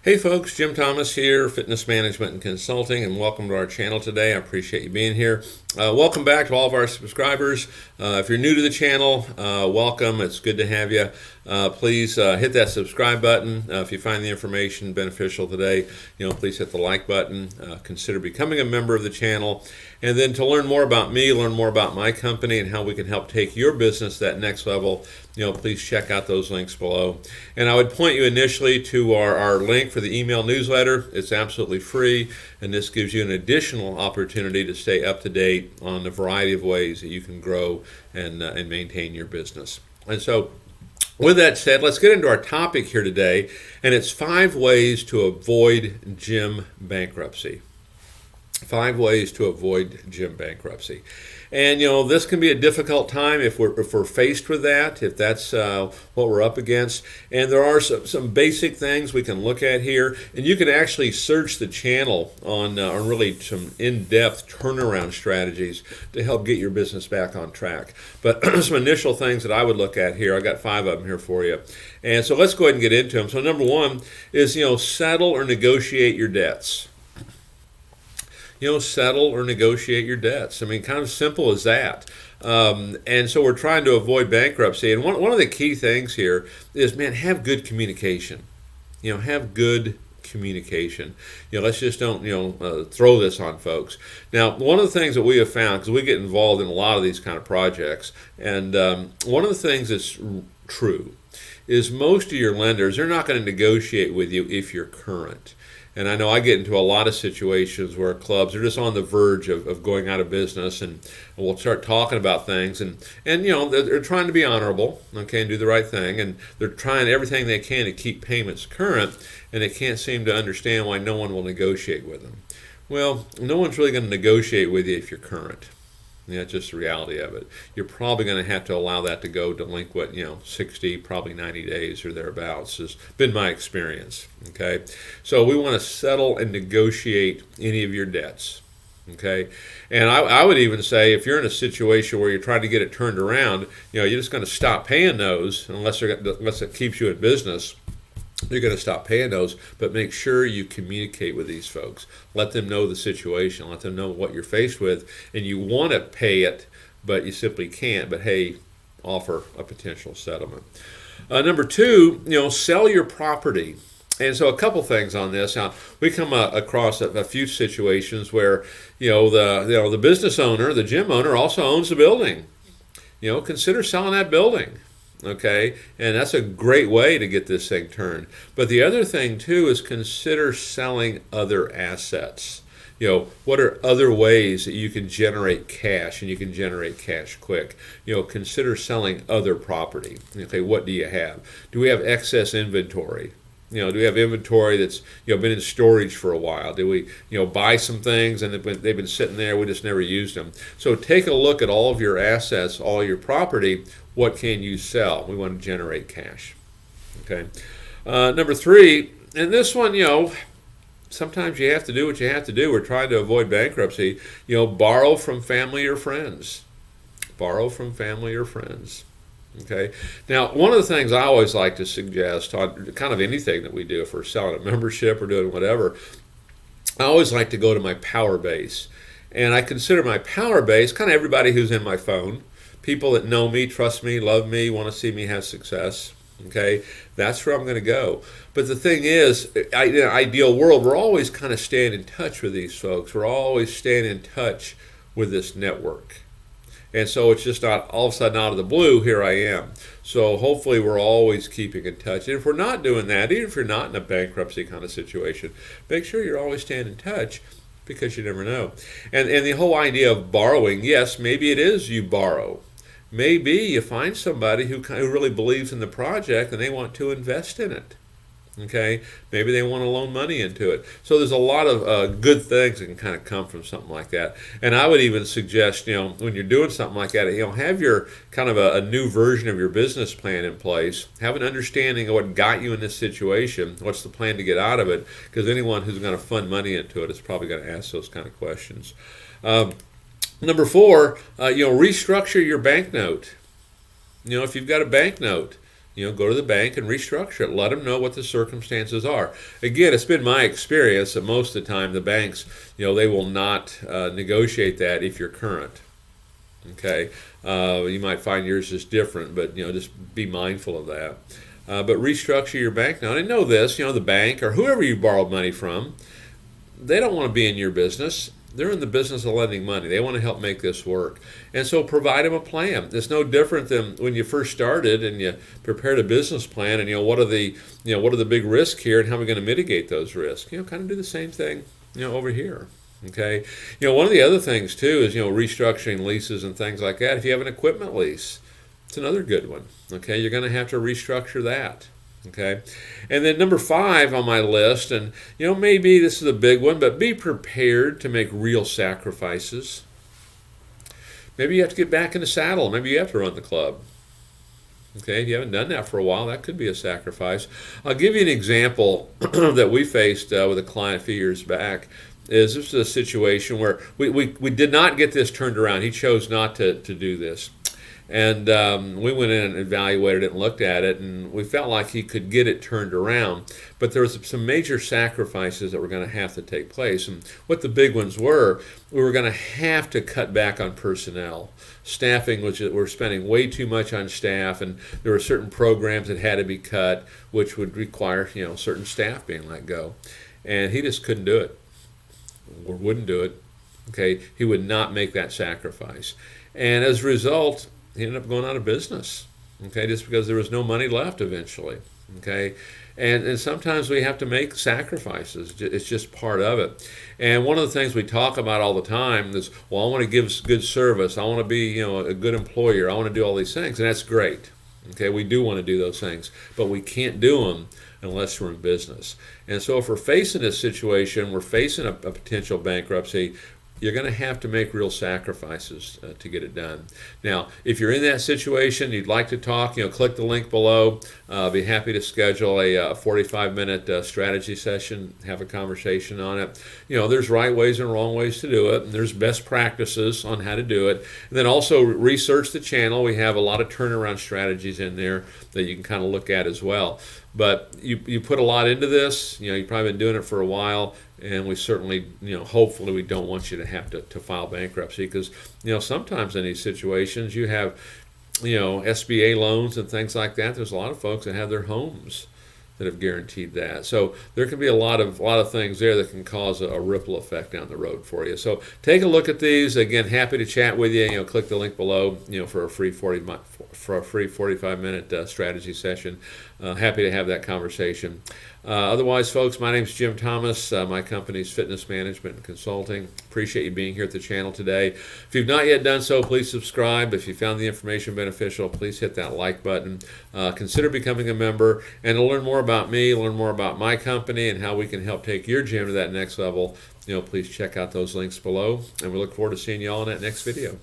Hey folks, Jim Thomas here, Fitness Management and Consulting, and welcome to our channel today. I appreciate you being here. Welcome back to all of our subscribers. If you're new to the channel, welcome. It's good to have you. Please hit that subscribe button. If you find the information beneficial today, please hit the like button. Consider becoming a member of the channel. And then to learn more about me, learn more about my company and how we can help take your business to that next level, please check out those links below. And I would point you initially to our link for the email newsletter. It's absolutely free, and this gives you an additional opportunity to stay up to date on a variety of ways that you can grow and maintain your business. And so with that said, let's get into our topic here today, and it's 5 ways to avoid gym bankruptcy. 5 ways to avoid gym bankruptcy. And this can be a difficult time if we're faced with that, if that's what we're up against. And there are some basic things we can look at here, and you can actually search the channel on really some in-depth turnaround strategies to help get your business back on track. But some initial things that I would look at here, I got 5 of them here for you. And so let's go ahead and get into them. So number 1 is settle or negotiate your debts. Settle or negotiate your debts. I mean, kind of simple as that. And so we're trying to avoid bankruptcy. And one of the key things here is, have good communication. Have good communication. Let's just don't, throw this on folks. Now, one of the things that we have found, because we get involved in a lot of these kind of projects, and one of the things that's true is most of your lenders, they're not going to negotiate with you if you're current. And I know I get into a lot of situations where clubs are just on the verge of going out of business, and we'll start talking about things, and they're trying to be honorable, okay, and do the right thing, and they're trying everything they can to keep payments current, and they can't seem to understand why no one will negotiate with them. Well, no one's really going to negotiate with you if you're current. It's just the reality of it. You're probably going to have to allow that to go delinquent, 60, probably 90 days or thereabouts has been my experience, okay? So we want to settle and negotiate any of your debts, okay? And I would even say if you're in a situation where you're trying to get it turned around, you're just going to stop paying those unless it keeps you in business. You're going to stop paying those, but make sure you communicate with these folks. Let them know the situation. Let them know what you're faced with, and you want to pay it, but you simply can't. But hey, offer a potential settlement. Number 2, sell your property. And so a couple things on this. Now, we come across a few situations where the business owner, the gym owner, also owns the building. Consider selling that building. Okay, and that's a great way to get this thing turned. But the other thing too is consider selling other assets. What are other ways that you can generate cash, and you can generate cash quick? Consider selling other property. Okay, what do you have? Do we have excess inventory? Do we have inventory that's been in storage for a while? Do we buy some things and they've been sitting there, we just never used them? So take a look at all of your assets, all your property. What can you sell? We want to generate cash. Okay. Number 3, and this one, sometimes you have to do what you have to do. We're trying to avoid bankruptcy. Borrow from family or friends. Borrow from family or friends. Okay. Now, one of the things I always like to suggest on kind of anything that we do, if we're selling a membership or doing whatever, I always like to go to my power base. And I consider my power base kind of everybody who's in my phone, people that know me, trust me, love me, want to see me have success. Okay, that's where I'm going to go. But the thing is, in an ideal world, we're always kind of staying in touch with these folks. We're always staying in touch with this network. And so it's just not all of a sudden out of the blue, here I am. So hopefully we're always keeping in touch. And if we're not doing that, even if you're not in a bankruptcy kind of situation, make sure you're always staying in touch, because you never know. And the whole idea of borrowing, yes, maybe it is you borrow. Maybe you find somebody who really believes in the project and they want to invest in it. Okay, maybe they want to loan money into it. So there's a lot of good things that can kind of come from something like that. And I would even suggest, when you're doing something like that, have your kind of a new version of your business plan in place. Have an understanding of what got you in this situation. What's the plan to get out of it? Because anyone who's going to fund money into it is probably going to ask those kind of questions. Number 4, restructure your bank note. If you've got a bank note, go to the bank and restructure it. Let them know what the circumstances are. Again, it's been my experience that most of the time the banks, they will not negotiate that if you're current. Okay, you might find yours is different, but just be mindful of that. But restructure your bank now. And I know this, the bank or whoever you borrowed money from, they don't want to be in your business. They're in the business of lending money. They want to help make this work. And so provide them a plan. It's no different than when you first started and you prepared a business plan and what are the big risks here and how are we going to mitigate those risks? Kind of do the same thing, over here. Okay. One of the other things too is, restructuring leases and things like that. If you have an equipment lease, it's another good one. Okay. You're going to have to restructure that. Okay. And then number 5 on my list, and maybe this is a big one, but be prepared to make real sacrifices. Maybe you have to get back in the saddle. Maybe you have to run the club. Okay, if you haven't done that for a while, that could be a sacrifice. I'll give you an example that we faced with a client a few years back. This is a situation where we did not get this turned around. He chose not to do this. And we went in and evaluated it and looked at it, and we felt like he could get it turned around. But there was some major sacrifices that were going to have to take place. And what the big ones were, we were going to have to cut back on personnel. Staffing, which we're spending way too much on staff, and there were certain programs that had to be cut, which would require certain staff being let go. And he just couldn't do it, or wouldn't do it. Okay, he would not make that sacrifice. And as a result, he ended up going out of business, okay, just because there was no money left eventually, okay? And sometimes we have to make sacrifices. It's just part of it. And one of the things we talk about all the time is, well, I want to give good service. I want to be, a good employer. I want to do all these things, and that's great, okay? We do want to do those things, but we can't do them unless we're in business. And so if we're facing this situation, we're facing a potential bankruptcy, you're going to have to make real sacrifices to get it done. Now, if you're in that situation, you'd like to talk, click the link below. I'll be happy to schedule a 45-minute strategy session, have a conversation on it. There's right ways and wrong ways to do it, and there's best practices on how to do it. And then also research the channel. We have a lot of turnaround strategies in there that you can kind of look at as well. But you put a lot into this. You've probably been doing it for a while, and we certainly, hopefully we don't want you to have to file bankruptcy because, sometimes in these situations you have, SBA loans and things like that. There's a lot of folks that have their homes that have guaranteed that. So there can be a lot of things there that can cause a ripple effect down the road for you. So take a look at these. Again, happy to chat with you. Click the link below, for a free 45-minute strategy session. Happy to have that conversation. Otherwise, folks, my name's Jim Thomas. My company's Fitness Management and Consulting. Appreciate you being here at the channel today. If you've not yet done so, please subscribe. If you found the information beneficial, please hit that like button. Consider becoming a member. And to learn more about me, learn more about my company, and how we can help take your gym to that next level, please check out those links below. And we look forward to seeing you all in that next video.